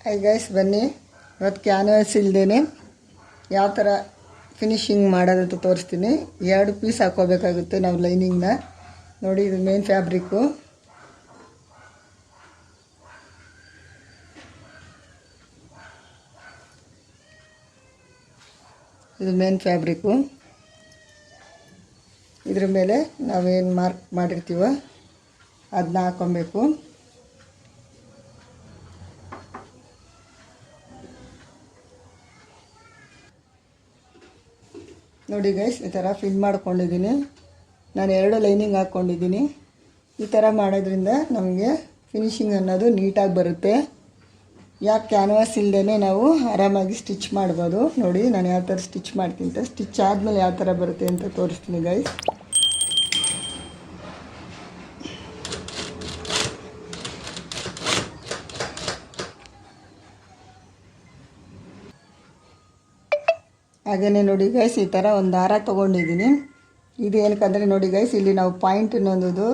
Hi guys, ಬನ್ನಿ ಇವತ್ತು canvas ಇಲ್ಲದೇ ಯಾವ ಥರ ಫಿನಿಶಿಂಗ್ ಮಾಡೋದಂತ ತೋರಿಸ್ತೀನಿ. 2 ಪೀಸ್ ಹಾಕ್ಕೋಬೇಕಾಗುತ್ತೆ ನಾವು ಲೈನಿಂಗ್ನ. ನೋಡಿ, ಇದು ಮೇನ್ ಫ್ಯಾಬ್ರಿಕ್ಕು. ಇದು ಮೇನ್ ಫ್ಯಾಬ್ರಿಕ್ಕು. ಇದ್ರ ಮೇಲೆ ನಾವೇನು ಮಾರ್ಕ್ ಮಾಡಿರ್ತೀವೋ ಅದನ್ನ ಹಾಕ್ಕೊಬೇಕು. ನೋಡಿ ಗೈಸ್, ಈ ಥರ ಫಿಲ್ ಮಾಡ್ಕೊಂಡಿದ್ದೀನಿ. ನಾನು 2 ಲೈನಿಂಗ್ ಹಾಕ್ಕೊಂಡಿದ್ದೀನಿ. ಈ ಥರ ಮಾಡೋದ್ರಿಂದ ನಮಗೆ ಫಿನಿಶಿಂಗ್ ಅನ್ನೋದು ನೀಟಾಗಿ ಬರುತ್ತೆ. ಯಾಕೆ ಕ್ಯಾನ್ವಾಸ್ ಇಲ್ಲದೇ ನಾವು ಆರಾಮಾಗಿ ಸ್ಟಿಚ್ ಮಾಡ್ಬೋದು. ನೋಡಿ ನಾನು ಯಾವ ಥರ ಸ್ಟಿಚ್ ಮಾಡ್ತೀನಿ ಅಂತ, ಸ್ಟಿಚ್ ಆದಮೇಲೆ ಯಾವ ಥರ ಬರುತ್ತೆ ಅಂತ ತೋರಿಸ್ತೀನಿ ಗೈಸ್. ಹಾಗೆಯೇ ನೋಡಿ ಗೈಸ್, ಈ ಥರ ಒಂದು ದಾರ ತೊಗೊಂಡಿದ್ದೀನಿ. ಇದು ಏನಕ್ಕಂದರೆ ನೋಡಿ ಗೈಸ್, ಇಲ್ಲಿ ನಾವು ಪಾಯಿಂಟ್ ಅನ್ನೋದು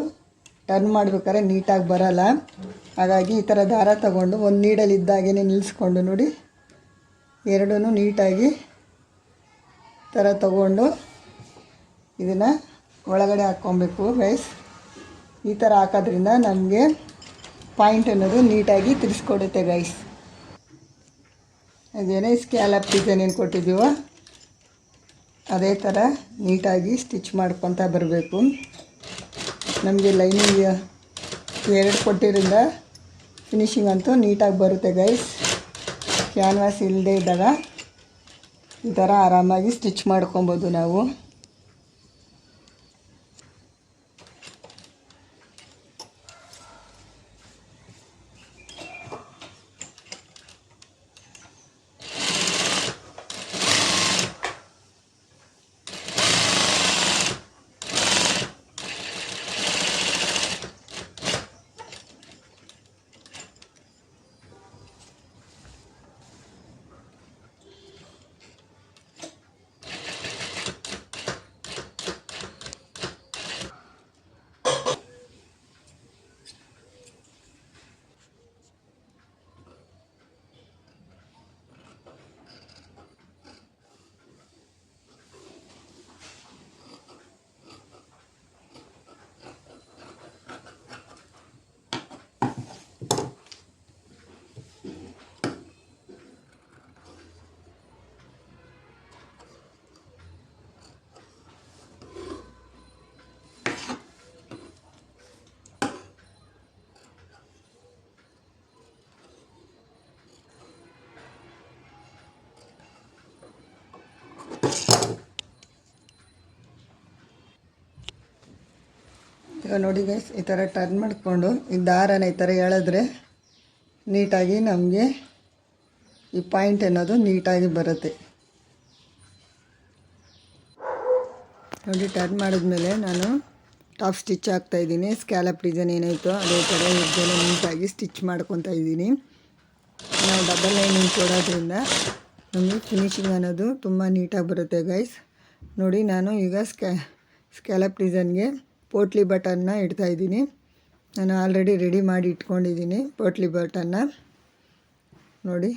ಟರ್ನ್ ಮಾಡ್ಬೇಕಾದ್ರೆ ನೀಟಾಗಿ ಬರೋಲ್ಲ. ಹಾಗಾಗಿ ಈ ಥರ ದಾರ ತಗೊಂಡು ಒಂದು ನೀಡಲ್ಲಿ ಇದ್ದಾಗೇ ನಿಲ್ಲಿಸ್ಕೊಂಡು ನೋಡಿ, ಎರಡೂ ನೀಟಾಗಿ ಥರ ತಗೊಂಡು ಇದನ್ನು ಒಳಗಡೆ ಹಾಕ್ಕೊಬೇಕು ಗೈಸ್. ಈ ಥರ ಹಾಕೋದ್ರಿಂದ ನಮಗೆ ಪಾಯಿಂಟ್ ಅನ್ನೋದು ನೀಟಾಗಿ ತಿರ್ಸ್ಕೊಡುತ್ತೆ ಗೈಸ್. ಅದೇನೇ ಸ್ಕ್ಯಾಲಪ್ ಡಿಸೈನ್ ಏನು ಕೊಟ್ಟಿದ್ದೀವೋ ಅದೇ ಥರ ನೀಟಾಗಿ ಸ್ಟಿಚ್ ಮಾಡ್ಕೊತ ಬರಬೇಕು. ನಮಗೆ ಲೈನಿಂಗ್ 2 ಕೊಟ್ಟಿರಿಂದ ಫಿನಿಶಿಂಗ್ ಅಂತೂ ನೀಟಾಗಿ ಬರುತ್ತೆ ಗೈಸ್. ಕ್ಯಾನ್ವಾಸ್ ಇಲ್ಲದೆ ಇದ್ದಾಗ ಈ ಥರ ಆರಾಮಾಗಿ ಸ್ಟಿಚ್ ಮಾಡ್ಕೊಬೋದು ನಾವು. ಈಗ ನೋಡಿ ಗೈಸ್, ಈ ಥರ ಟರ್ನ್ ಮಾಡಿಕೊಂಡು ಈ ದಾರನ ಈ ಥರ ಎಳೆದ್ರೆ ನೀಟಾಗಿ ನಮಗೆ ಈ ಪಾಯಿಂಟ್ ಅನ್ನೋದು ನೀಟಾಗಿ ಬರುತ್ತೆ. ನೋಡಿ, ಟರ್ನ್ ಮಾಡಿದ್ಮೇಲೆ ನಾನು ಟಾಪ್ ಸ್ಟಿಚ್ ಹಾಕ್ತಾಯಿದ್ದೀನಿ. ಸ್ಕ್ಯಾಲಪ್ ಡಿಸೈನ್ ಏನಾಯಿತು ಅದೇ ಥರ ಇದೆಲ್ಲ ನೀಟಾಗಿ ಸ್ಟಿಚ್ ಮಾಡ್ಕೊತಾ ಇದ್ದೀನಿ. ನಾವು ಡಬಲ್ ಲೈನಿಂಗ್ ಕೊಡೋದ್ರಿಂದ ನಮಗೆ ಫಿನಿಶಿಂಗ್ ಅನ್ನೋದು ತುಂಬ ನೀಟಾಗಿ ಬರುತ್ತೆ ಗೈಸ್. ನೋಡಿ, ನಾನು ಈಗ ಸ್ಕ್ಯಾಲಪ್ ಡಿಸೈನ್ಗೆ ಪೋಟ್ಲಿ ಬಟನ್ನ ಇಡ್ತಾಯಿದ್ದೀನಿ. ನಾನು ಆಲ್ರೆಡಿ ರೆಡಿ ಮಾಡಿ ಇಟ್ಕೊಂಡಿದ್ದೀನಿ ಪೋಟ್ಲಿ ಬಟನ್ನ. ನೋಡಿ,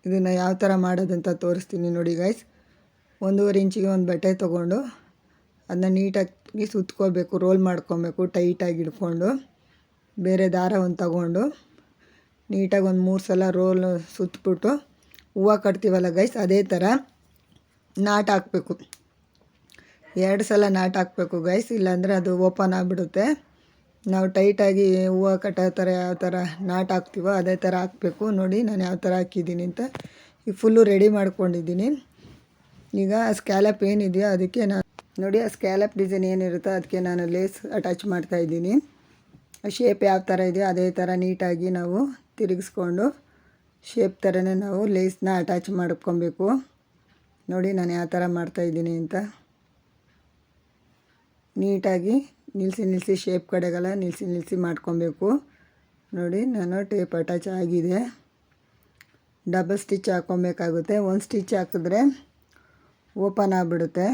ಇದನ್ನು ಯಾವ ಥರ ಮಾಡೋದಂತ ತೋರಿಸ್ತೀನಿ ನೋಡಿ ಗೈಸ್. 1.5 ಇಂಚಿಗೆ ಒಂದು ಬಟ್ಟೆ ತೊಗೊಂಡು ಅದನ್ನ ನೀಟಾಗಿ ಸುತ್ಕೋಬೇಕು, ರೋಲ್ ಮಾಡ್ಕೊಬೇಕು ಟೈಟಾಗಿ ಇಟ್ಕೊಂಡು. ಬೇರೆ ದಾರ ಒಂದು ತಗೊಂಡು ನೀಟಾಗಿ ಒಂದು 3 ಸಲ ರೋಲ್ ಸುತ್ತಬಿಟ್ಟು ಹೂವು ಕಟ್ತೀವಲ್ಲ ಗೈಸ್, ಅದೇ ಥರ ನಾಟ್ ಹಾಕಬೇಕು. 2 ಸಲ ನಾಟ್ ಹಾಕಬೇಕು ಗೈಸ್, ಇಲ್ಲಾಂದರೆ ಅದು ಓಪನ್ ಆಗಿಬಿಡುತ್ತೆ. ನಾವು ಟೈಟಾಗಿ ಹೂವು ಕಟ್ಟೋ ಥರ ಯಾವ ಥರ ನಾಟ್ ಹಾಕ್ತೀವೋ ಅದೇ ಥರ ಹಾಕಬೇಕು. ನೋಡಿ ನಾನು ಯಾವ ಥರ ಹಾಕಿದ್ದೀನಿ ಅಂತ. ಈಗ ಫುಲ್ಲು ರೆಡಿ ಮಾಡ್ಕೊಂಡಿದ್ದೀನಿ. ಈಗ ಸ್ಕ್ಯಾಲಪ್ ಏನಿದೆಯೋ ಅದಕ್ಕೆ ನಾನು ನೋಡಿ, ಆ ಸ್ಕ್ಯಾಲಪ್ ಡಿಸೈನ್ ಏನಿರುತ್ತೋ ಅದಕ್ಕೆ ನಾನು ಲೇಸ್ ಅಟ್ಯಾಚ್ ಮಾಡ್ತಾಯಿದ್ದೀನಿ. ಆ ಶೇಪ್ ಯಾವ ಥರ ಇದೆಯೋ ಅದೇ ಥರ ನೀಟಾಗಿ ನಾವು ತಿರುಗಿಸ್ಕೊಂಡು ಶೇಪ್ ಥರನೇ ನಾವು ಲೇಸ್ನ ಅಟ್ಯಾಚ್ ಮಾಡ್ಕೊಬೇಕು. ನೋಡಿ ನಾನು ಯಾವ ಥರ ಮಾಡ್ತಾಯಿದ್ದೀನಿ ಅಂತ. ನೀಟಾಗಿ ನಿಲ್ಲಿಸಿ ಶೇಪ್ ಕಡೆಗೆಲ್ಲ ನಿಲ್ಲಿಸಿ ಮಾಡ್ಕೊಬೇಕು. ನೋಡಿ, ನಾನು ಟೇಪ್ ಅಟ್ಯಾಚ್ ಆಗಿದೆ. ಡಬಲ್ ಸ್ಟಿಚ್ ಹಾಕ್ಕೊಬೇಕಾಗುತ್ತೆ. 1 ಸ್ಟಿಚ್ ಹಾಕಿದ್ರೆ ಓಪನ್ ಆಗಿಬಿಡುತ್ತೆ.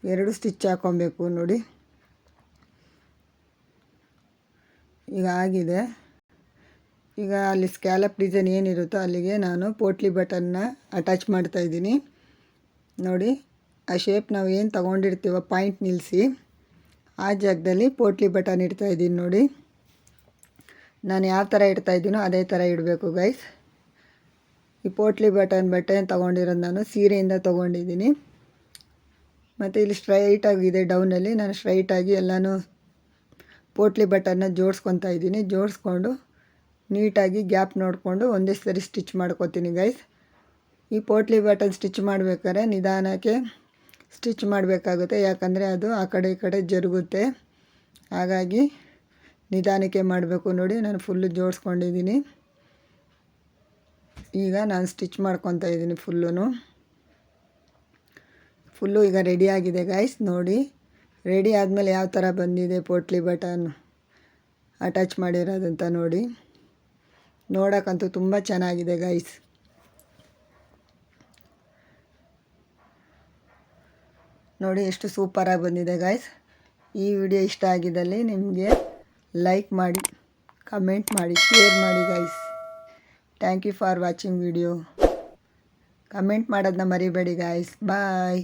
2 ಸ್ಟಿಚ್ ಹಾಕ್ಕೊಬೇಕು. ನೋಡಿ, ಈಗ ಆಗಿದೆ. ಈಗ ಅಲ್ಲಿ ಸ್ಕ್ಯಾಲಪ್ ಡಿಸೈನ್ ಏನಿರುತ್ತೋ ಅಲ್ಲಿಗೆ ನಾನು ಪೋಟ್ಲಿ ಬಟನ್ನ ಅಟ್ಯಾಚ್ ಮಾಡ್ತಾಯಿದ್ದೀನಿ ನೋಡಿ. ಆ ಶೇಪ್ ನಾವು ಏನು ತೊಗೊಂಡಿರ್ತೀವೋ ಪಾಯಿಂಟ್ ನಿಲ್ಲಿಸಿ ಆ ಜಾಗದಲ್ಲಿ ಪೋಟ್ಲಿ ಬಟನ್ ಇಡ್ತಾಯಿದ್ದೀನಿ ನೋಡಿ. ನಾನು ಯಾವ ಥರ ಇಡ್ತಾಯಿದ್ದೀನೋ ಅದೇ ಥರ ಇಡಬೇಕು ಗೈಸ್. ಈ ಪೋಟ್ಲಿ ಬಟ್ಟೆ ತೊಗೊಂಡಿರೋದು ನಾನು ಸೀರೆಯಿಂದ ತೊಗೊಂಡಿದ್ದೀನಿ. ಮತ್ತು ಇಲ್ಲಿ ಸ್ಟ್ರೈಟಾಗಿದೆ ಡೌನಲ್ಲಿ. ನಾನು ಸ್ಟ್ರೈಟಾಗಿ ಎಲ್ಲನೂ ಪೋಟ್ಲಿ ಬಟನ್ನ ಜೋಡಿಸ್ಕೊತಾ ಇದ್ದೀನಿ. ಜೋಡಿಸ್ಕೊಂಡು ನೀಟಾಗಿ ಗ್ಯಾಪ್ ನೋಡಿಕೊಂಡು ಒಂದೇ ಸರಿ ಸ್ಟಿಚ್ ಮಾಡ್ಕೊತೀನಿ ಗೈಸ್. ಈ ಪೋಟ್ಲಿ ಬಟನ್ ಸ್ಟಿಚ್ ಮಾಡಬೇಕಾದ್ರೆ ನಿಧಾನಕ್ಕೆ ಸ್ಟಿಚ್ ಮಾಡಬೇಕಾಗುತ್ತೆ, ಯಾಕಂದರೆ ಅದು ಆ ಕಡೆ ಈ ಕಡೆ ಜರುಗುತ್ತೆ. ಹಾಗಾಗಿ ನಿಧಾನಕ್ಕೆ ಮಾಡಬೇಕು ನೋಡಿ. ನಾನು ಫುಲ್ಲು ಜೋಡಿಸ್ಕೊಂಡಿದ್ದೀನಿ. ಈಗ ನಾನು ಸ್ಟಿಚ್ ಮಾಡ್ಕೊತಾ ಇದ್ದೀನಿ ಫುಲ್ಲು ಈಗ ರೆಡಿಯಾಗಿದೆ ಗೈಸ್ ನೋಡಿ. ರೆಡಿ ಆದಮೇಲೆ ಯಾವ ಥರ ಬಂದಿದೆ ಪೋಟ್ಲಿ ಬಟನ್ ಅಟ್ಯಾಚ್ ಮಾಡಿರೋದಂತ ನೋಡಿ. ನೋಡೋಕ್ಕಂತೂ ತುಂಬ ಚೆನ್ನಾಗಿದೆ ಗೈಸ್. ನೋಡಿ ಎಷ್ಟು ಸೂಪರಾಗಿ ಬಂದಿದೆ ಗೈಸ್. ಈ ವಿಡಿಯೋ ಇಷ್ಟ ಆಗಿದ್ದಲ್ಲಿ ನಿಮಗೆ ಲೈಕ್ ಮಾಡಿ, ಕಮೆಂಟ್ ಮಾಡಿ, ಶೇರ್ ಮಾಡಿ guys. Thank you for watching video. Comment ಮಾಡೋದನ್ನ ಮರಿಬೇಡಿ ಗೈಸ್. ಬಾಯ್.